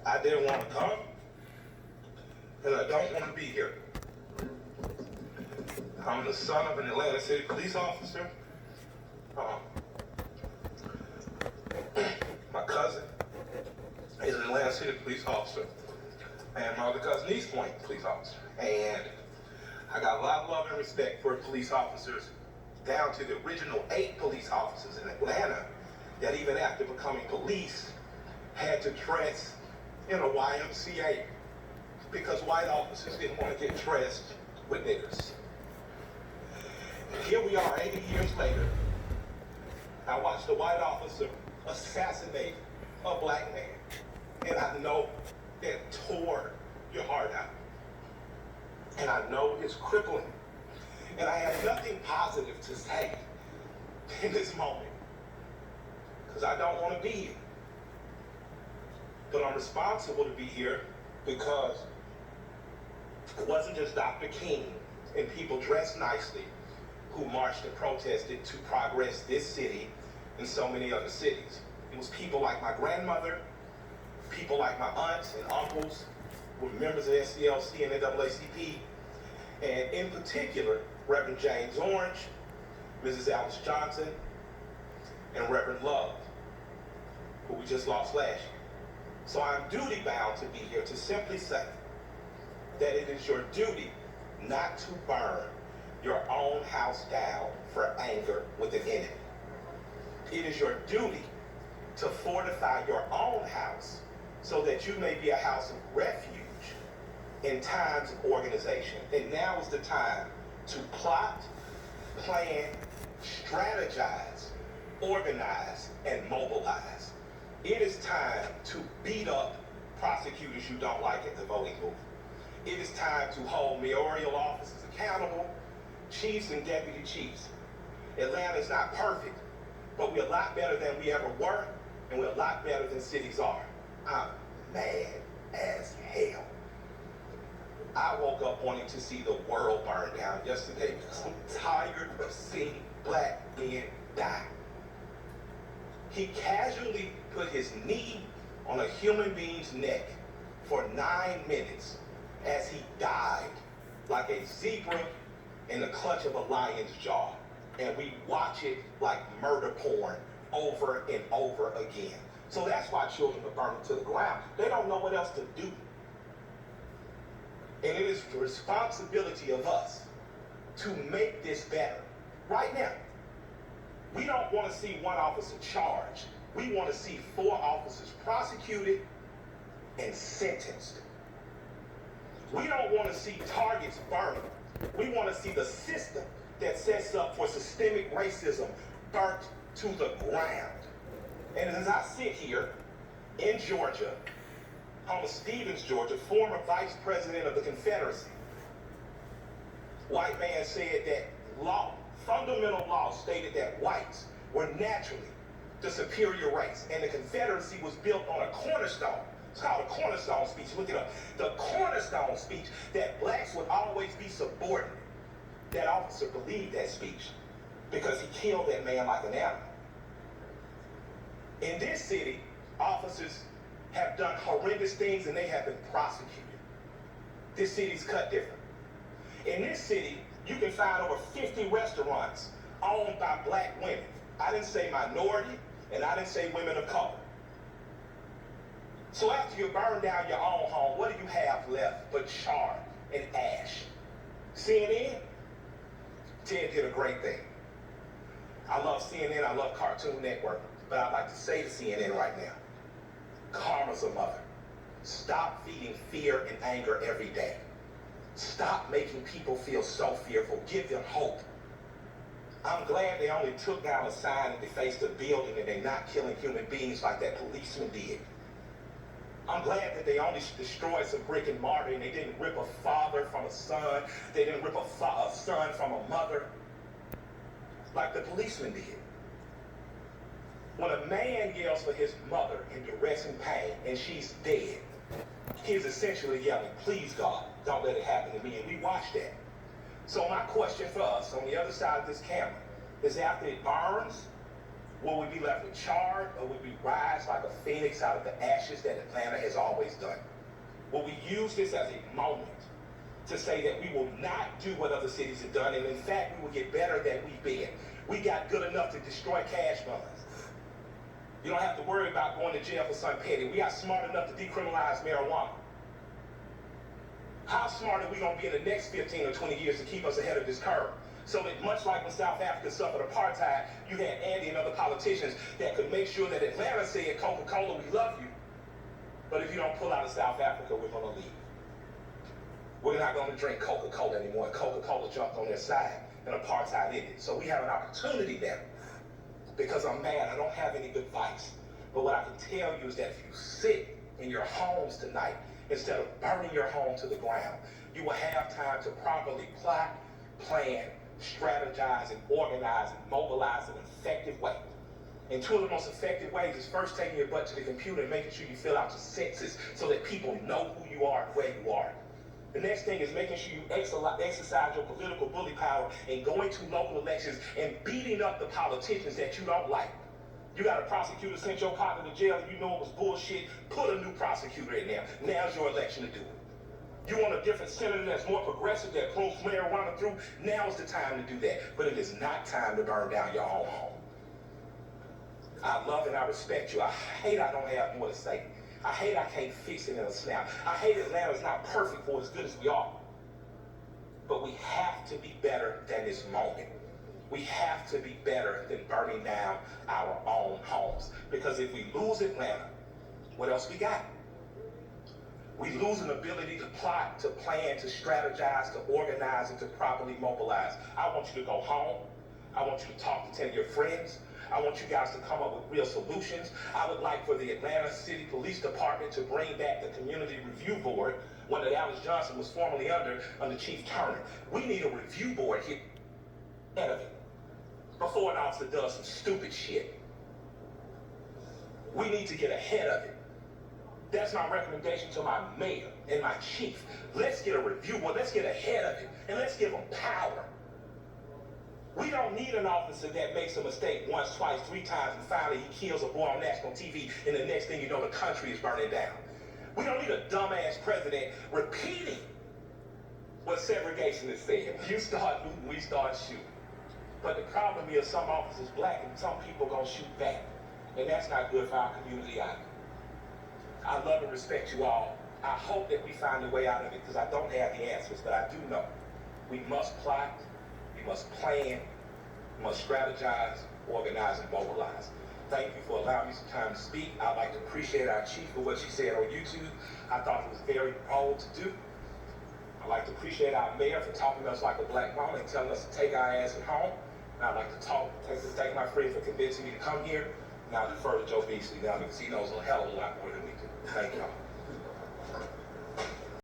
I didn't want to come, and I don't want to be here. I'm the son of an Atlanta City police officer. My cousin is an Atlanta City police officer, and my other cousin, East Point police officer. And I got a lot of love and respect for police officers, down to the original 8 police officers in Atlanta that even after becoming police had to dress in a YMCA because white officers didn't want to get dressed with niggers. And here we are 80 years later. I watched a white officer assassinate a black man, and I know that tore your heart out. And I know it's crippling. And I have nothing positive to say in this moment, because I don't want to be here. But I'm responsible to be here because it wasn't just Dr. King and people dressed nicely who marched and protested to progress this city and so many other cities. It was people like my grandmother, people like my aunts and uncles who were members of SCLC and NAACP, and in particular, Reverend James Orange, Mrs. Alice Johnson, and Reverend Love, who we just lost last year. So I'm duty bound to be here to simply say that it is your duty not to burn your own house down for anger with the enemy. It is your duty to fortify your own house so that you may be a house of refuge in times of organization. And now is the time to plot, plan, strategize, organize, and mobilize. It is time to beat up prosecutors you don't like at the voting booth. It is time to hold mayoral officers accountable, chiefs and deputy chiefs. Atlanta is not perfect, but we're a lot better than we ever were, and we're a lot better than cities are. I'm mad as hell. I woke up wanting to see the world burn down yesterday because I'm tired of seeing black men die. He casually put his knee on a human being's neck for 9 minutes as he died like a zebra in the clutch of a lion's jaw. And we watch it like murder porn over and over again. So that's why children are burning to the ground. They don't know what else to do. And it is the responsibility of us to make this better right now. We don't want to see one officer charged. We want to see 4 officers prosecuted and sentenced. We don't want to see targets burned. We want to see the system that sets up for systemic racism burnt to the ground. And as I sit here in Georgia, home of Stevens, Georgia, former vice president of the Confederacy, white man said that fundamental law stated that whites were naturally the superior race, and the Confederacy was built on a cornerstone. It's called a cornerstone speech. Look it up. The cornerstone speech that blacks would always be subordinate. That officer believed that speech because he killed that man like an animal. In this city, officers have done horrendous things and they have been prosecuted. This city's cut different. In this city, you can find over 50 restaurants owned by black women. I didn't say minority, and I didn't say women of color. So after you burn down your own home, what do you have left but char and ash? CNN? Ted did a great thing. I love CNN, I love Cartoon Network, but I'd like to say to CNN right now, karma's a mother. Stop feeding fear and anger every day. Stop making people feel so fearful. Give them hope. I'm glad they only took down a sign and defaced a building and they're not killing human beings like that policeman did. I'm glad that they only destroyed some brick and mortar and they didn't rip a father from a son. They didn't rip a son from a mother like the policeman did. When a man yells for his mother in duress and pain and she's dead, he's essentially yelling, please God, don't let it happen to me. And we watch that. So my question for us on the other side of this camera is after it burns, Will we be left with charred, or will we rise like a phoenix out of the ashes that Atlanta has always done? Will we use this as a moment to say that we will not do what other cities have done, and in fact, we will get better than we've been? We got good enough to destroy cash funds. You don't have to worry about going to jail for something petty. We got smart enough to decriminalize marijuana. How smart are we going to be in the next 15 or 20 years to keep us ahead of this curve? So that much like when South Africa suffered apartheid, you had Andy and other politicians that could make sure that Atlanta said, Coca-Cola, we love you, but if you don't pull out of South Africa, we're going to leave. We're not going to drink Coca-Cola anymore. And Coca-Cola jumped on their side, and apartheid ended. So we have an opportunity now. Because I'm mad, I don't have any good advice. But what I can tell you is that if you sit in your homes tonight, instead of burning your home to the ground, you will have time to properly plot, plan, strategize, and organize and mobilize in an effective way. And two of the most effective ways is first taking your butt to the computer and making sure you fill out your census so that people know who you are and where you are. The next thing is making sure you exercise your political bully power and going to local elections and beating up the politicians that you don't like. You got a prosecutor sent your partner to jail and you know it was bullshit, put a new prosecutor in there. Now's your election to do it. You want a different senator that's more progressive, that pulls marijuana through, now's the time to do that. But it is not time to burn down your own home. I love and I respect you. I hate I don't have more to say. I hate I can't fix it in a snap. I hate Atlanta's not perfect for as good as we are. But we have to be better than this moment. We have to be better than burning down our own homes. Because if we lose Atlanta, what else we got? We lose an ability to plot, to plan, to strategize, to organize, and to properly mobilize. I want you to go home. I want you to talk to 10 of your friends. I want you guys to come up with real solutions. I would like for the Atlanta City Police Department to bring back the Community Review Board, one that Alice Johnson was formerly under Chief Turner. We need a review board here ahead of it before an officer does some stupid shit. We need to get ahead of it. That's my recommendation to my mayor and my chief. Let's get a review board. Let's get ahead of it, and let's give them power. We don't need an officer that makes a mistake once, twice, 3 times, and finally he kills a boy on national TV, and the next thing you know, the country is burning down. We don't need a dumbass president repeating what segregation is saying. You start looting, we start shooting. But the problem is some officers black and some people gonna shoot back. And that's not good for our community either. I love and respect you all. I hope that we find a way out of it because I don't have the answers, but I do know we must plot, we must plan, we must strategize, organize, and mobilize. Thank you for allowing me some time to speak. I'd like to appreciate our chief for what she said on YouTube. I thought it was very bold to do. I'd like to appreciate our mayor for talking to us like a black mama and telling us to take our ass at home. And I'd like to thank my friend for convincing me to come here. Now I defer to Joe Beasley now because he knows a hell of a lot more than we do. Thank y'all.